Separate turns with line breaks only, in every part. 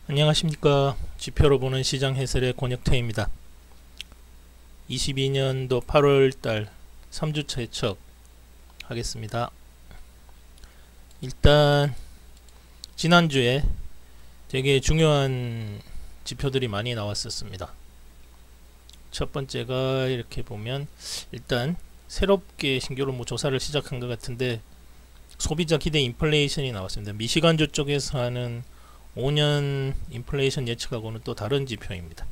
안녕하십니까. 지표로 보는 시장 해설의 권혁태입니다. 22년도 8월달 3주차 예측 하겠습니다. 일단 지난주에 되게 중요한 지표들이 많이 나왔었습니다. 첫 번째가 이렇게 보면 일단 새롭게 신규로 조사를 시작한 것 같은데 소비자 기대 인플레이션이 나왔습니다. 미시간주 쪽에서 하는 5년 인플레이션 예측하고는 또 다른 지표입니다.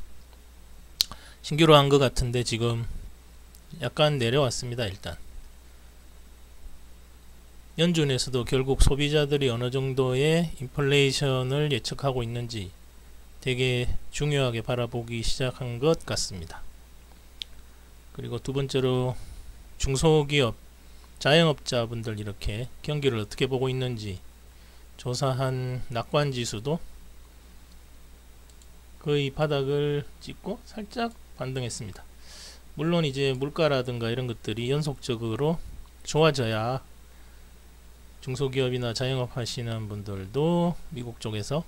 신규로 한 것 같은데 지금 약간 내려왔습니다. 일단 연준에서도 결국 소비자들이 어느 정도의 인플레이션을 예측하고 있는지 되게 중요하게 바라보기 시작한 것 같습니다. 그리고 두 번째로 중소기업 자영업자분들 이렇게 경기를 어떻게 보고 있는지 조사한 낙관지수도 거의 바닥을 찍고 살짝 반등했습니다. 물론 이제 물가라든가 이런 것들이 연속적으로 좋아져야 중소기업이나 자영업 하시는 분들도 미국 쪽에서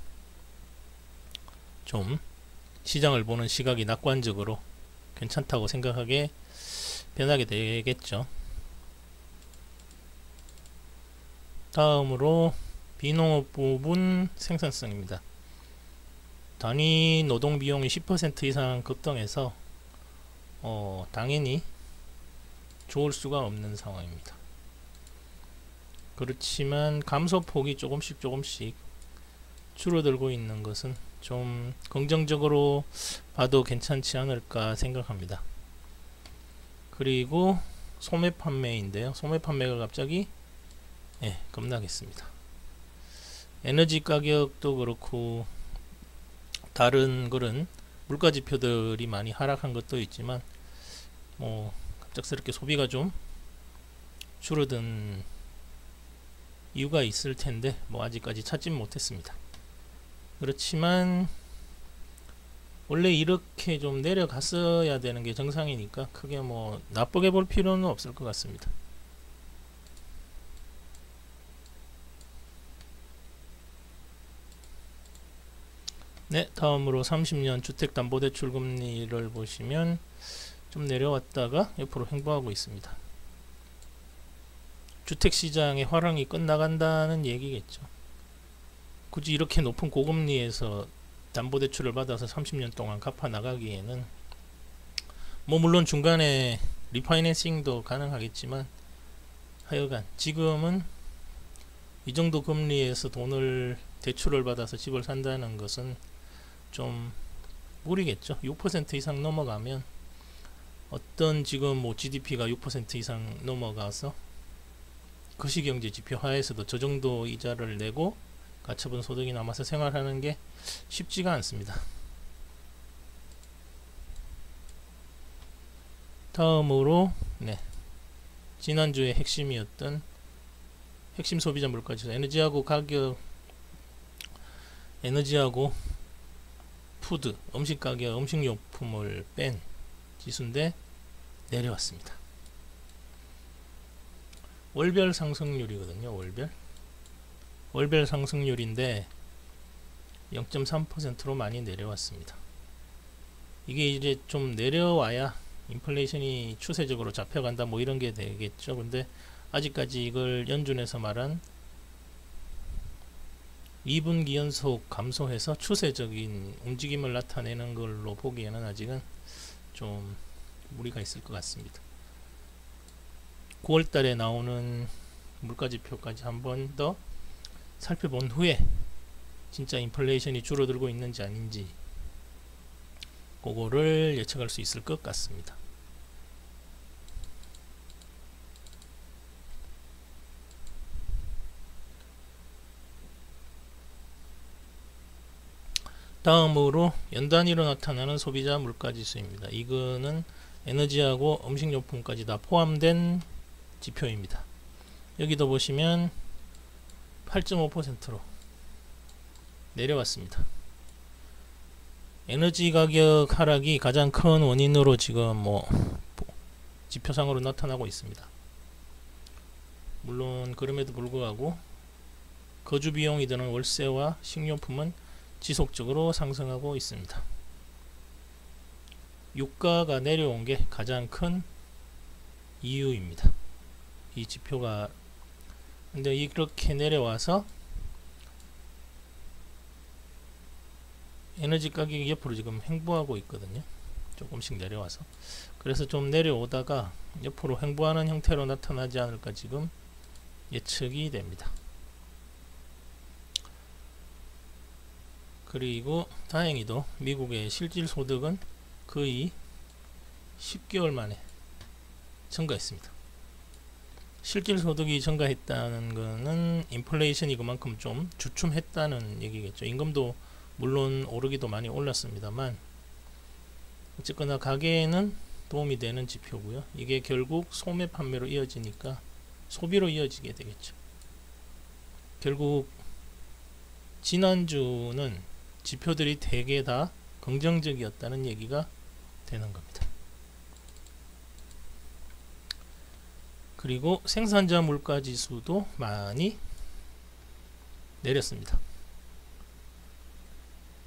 좀 시장을 보는 시각이 낙관적으로 괜찮다고 생각하게 변하게 되겠죠. 다음으로 비농업 부분 생산성입니다. 단위 노동 비용이 10% 이상 급등해서 당연히 좋을 수가 없는 상황입니다. 그렇지만 감소폭이 조금씩 줄어들고 있는 것은 좀 긍정적으로 봐도 괜찮지 않을까 생각합니다. 그리고 소매 판매인데요. 소매 판매가 갑자기 급락했습니다. 에너지 가격도 그렇고 다른 그런 물가 지표들이 많이 하락한 것도 있지만 갑작스럽게 소비가 좀 줄어든 이유가 있을 텐데 아직까지 찾진 못했습니다. 그렇지만 원래 이렇게 좀 내려갔어야 되는 게 정상이니까 크게 나쁘게 볼 필요는 없을 것 같습니다. 네, 다음으로 30년 주택담보대출 금리를 보시면 좀 내려왔다가 옆으로 횡보하고 있습니다. 주택시장의 화랑이 끝나간다는 얘기겠죠. 굳이 이렇게 높은 고금리에서 담보대출을 받아서 30년 동안 갚아 나가기에는 물론 중간에 리파이낸싱도 가능하겠지만 하여간 지금은 이 정도 금리에서 대출을 받아서 집을 산다는 것은 좀 무리겠죠. 6% 이상 넘어가면 어떤 지금 GDP가 6% 이상 넘어가서 거시경제 지표 하에서도 저 정도 이자를 내고 가처분 소득이 남아서 생활하는 게 쉽지가 않습니다. 다음으로 지난주에 핵심이었던 핵심 소비자 물가지수 에너지하고 푸드, 음식 가격, 음식료품을 뺀 지수인데 내려왔습니다. 월별 상승률이거든요. 월별 상승률인데 0.3%로 많이 내려왔습니다. 이게 이제 좀 내려와야 인플레이션이 추세적으로 잡혀간다 이런 게 되겠죠. 근데 아직까지 이걸 연준에서 말한 2분기 연속 감소해서 추세적인 움직임을 나타내는 걸로 보기에는 아직은 좀 무리가 있을 것 같습니다. 9월달에 나오는 물가지표까지 한 번 더 살펴본 후에 진짜 인플레이션이 줄어들고 있는지 아닌지 그거를 예측할 수 있을 것 같습니다. 다음으로 연단위로 나타나는 소비자 물가지수입니다. 이거는 에너지하고 음식료품까지 다 포함된 지표입니다. 여기도 보시면 8.5%로 내려왔습니다. 에너지 가격 하락이 가장 큰 원인으로 지금 지표상으로 나타나고 있습니다. 물론 그럼에도 불구하고 거주 비용이 드는 월세와 식료품은 지속적으로 상승하고 있습니다. 유가가 내려온 게 가장 큰 이유입니다. 이 지표가 근데 이렇게 내려와서 에너지 가격이 옆으로 지금 횡보하고 있거든요. 조금씩 내려와서 그래서 좀 내려오다가 옆으로 횡보하는 형태로 나타나지 않을까 지금 예측이 됩니다. 그리고 다행히도 미국의 실질 소득은 거의 10개월 만에 증가했습니다. 실질 소득이 증가했다는 것은 인플레이션이 그만큼 좀 주춤했다는 얘기겠죠. 임금도 물론 오르기도 많이 올랐습니다만 어쨌거나 가계에는 도움이 되는 지표고요. 이게 결국 소매 판매로 이어지니까 소비로 이어지게 되겠죠. 결국 지난주는 지표들이 대개 다 긍정적이었다는 얘기가 되는 겁니다. 그리고 생산자 물가 지수도 많이 내렸습니다.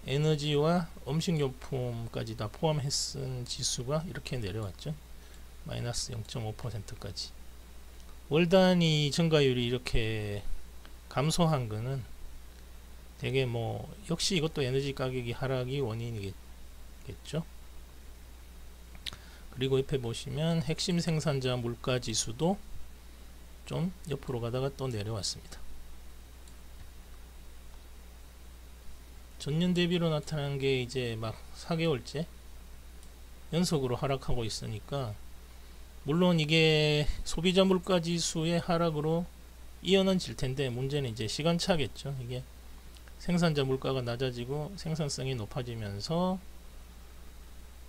에너지와 음식료품까지 다 포함했은 지수가 이렇게 내려왔죠. 마이너스 0.5%까지. 월 단위 증가율이 이렇게 감소한 거는 되게 뭐 역시 이것도 에너지 가격이 하락이 원인이겠죠. 그리고 옆에 보시면 핵심 생산자 물가 지수도 좀 옆으로 가다가 또 내려왔습니다. 전년 대비로 나타난 게 이제 막 4개월째 연속으로 하락하고 있으니까 물론 이게 소비자 물가 지수의 하락으로 이어는 질 텐데 문제는 이제 시간차겠죠. 이게 생산자 물가가 낮아지고 생산성이 높아지면서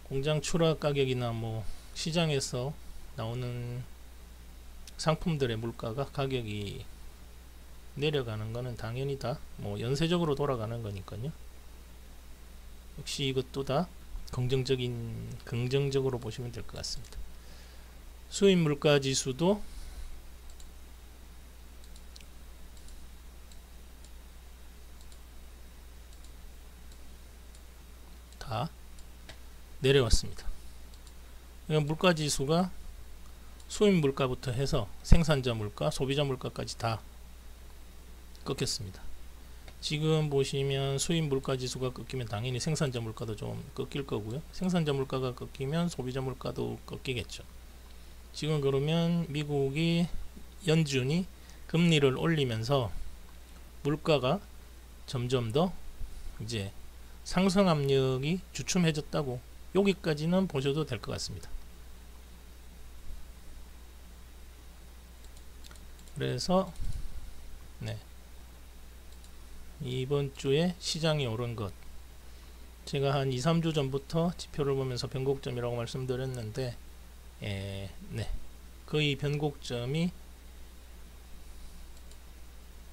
공장 출하 가격이나 뭐 시장에서 나오는 상품들의 물가가 가격이 내려가는 거는 당연히 다 뭐 연쇄적으로 돌아가는 거니까요. 역시 이것도 다 긍정적으로 보시면 될 것 같습니다. 수입 물가 지수도 다 내려왔습니다. 그러니까 물가 지수가 수입 물가부터 해서 생산자 물가, 소비자 물가까지 다 꺾였습니다. 지금 보시면 수입 물가 지수가 꺾이면 당연히 생산자 물가도 좀 꺾일 거고요. 생산자 물가가 꺾이면 소비자 물가도 꺾이겠죠. 지금 그러면 미국이 연준이 금리를 올리면서 물가가 점점 더 이제 상승 압력이 주춤해졌다고 여기까지는 보셔도 될 것 같습니다. 그래서 네, 이번 주에 시장이 오른 것 제가 한 2-3주 전부터 지표를 보면서 변곡점이라고 말씀드렸는데 네, 거의 변곡점이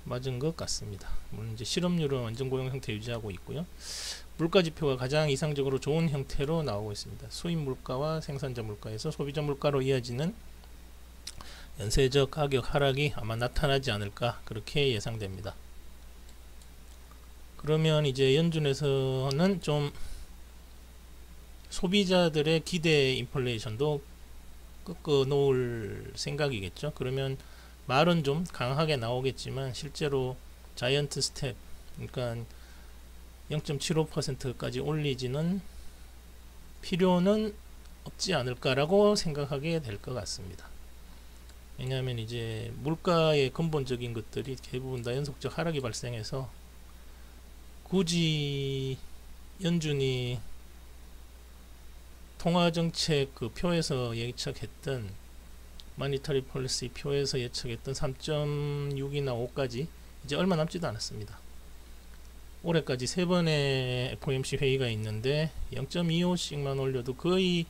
맞은 것 같습니다. 물론 이제 실업률은 완전 고용 형태 유지하고 있고요. 물가 지표가 가장 이상적으로 좋은 형태로 나오고 있습니다. 수입 물가와 생산자 물가에서 소비자 물가로 이어지는 연쇄적 가격 하락이 아마 나타나지 않을까 그렇게 예상됩니다. 그러면 이제 연준에서는 좀 소비자들의 기대 인플레이션도 꺾어 놓을 생각이겠죠. 그러면 말은 좀 강하게 나오겠지만 실제로 자이언트 스텝 그러니까 0.75%까지 올리지는 필요는 없지 않을까라고 생각하게 될 것 같습니다. 왜냐하면 이제 물가의 근본적인 것들이 대부분 다 연속적 하락이 발생해서 굳이 연준이 통화정책 그 표에서 예측했던 마니터리 폴리시 표에서 예측했던 3.6이나 5까지 이제 얼마 남지도 않았습니다. 올해까지 3번의 FOMC 회의가 있는데 0.25씩만 올려도 거의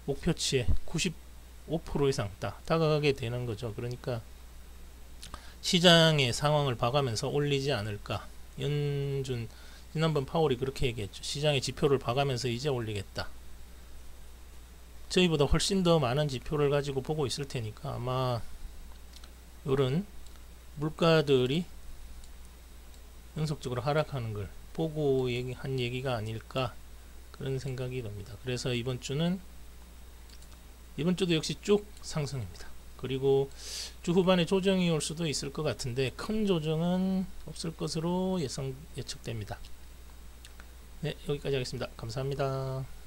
목표치에 95% 이상 다가가게 되는 거죠. 그러니까 시장의 상황을 봐가면서 올리지 않을까. 연준 지난번 파월이 그렇게 얘기했죠. 시장의 지표를 봐가면서 이제 올리겠다. 저희보다 훨씬 더 많은 지표를 가지고 보고 있을 테니까 아마 이런 물가들이 연속적으로 하락하는 걸 보고 한 얘기가 아닐까 그런 생각이 듭니다. 그래서 이번 주도 역시 쭉 상승입니다. 그리고 주 후반에 조정이 올 수도 있을 것 같은데 큰 조정은 없을 것으로 예측됩니다. 네, 여기까지 하겠습니다. 감사합니다.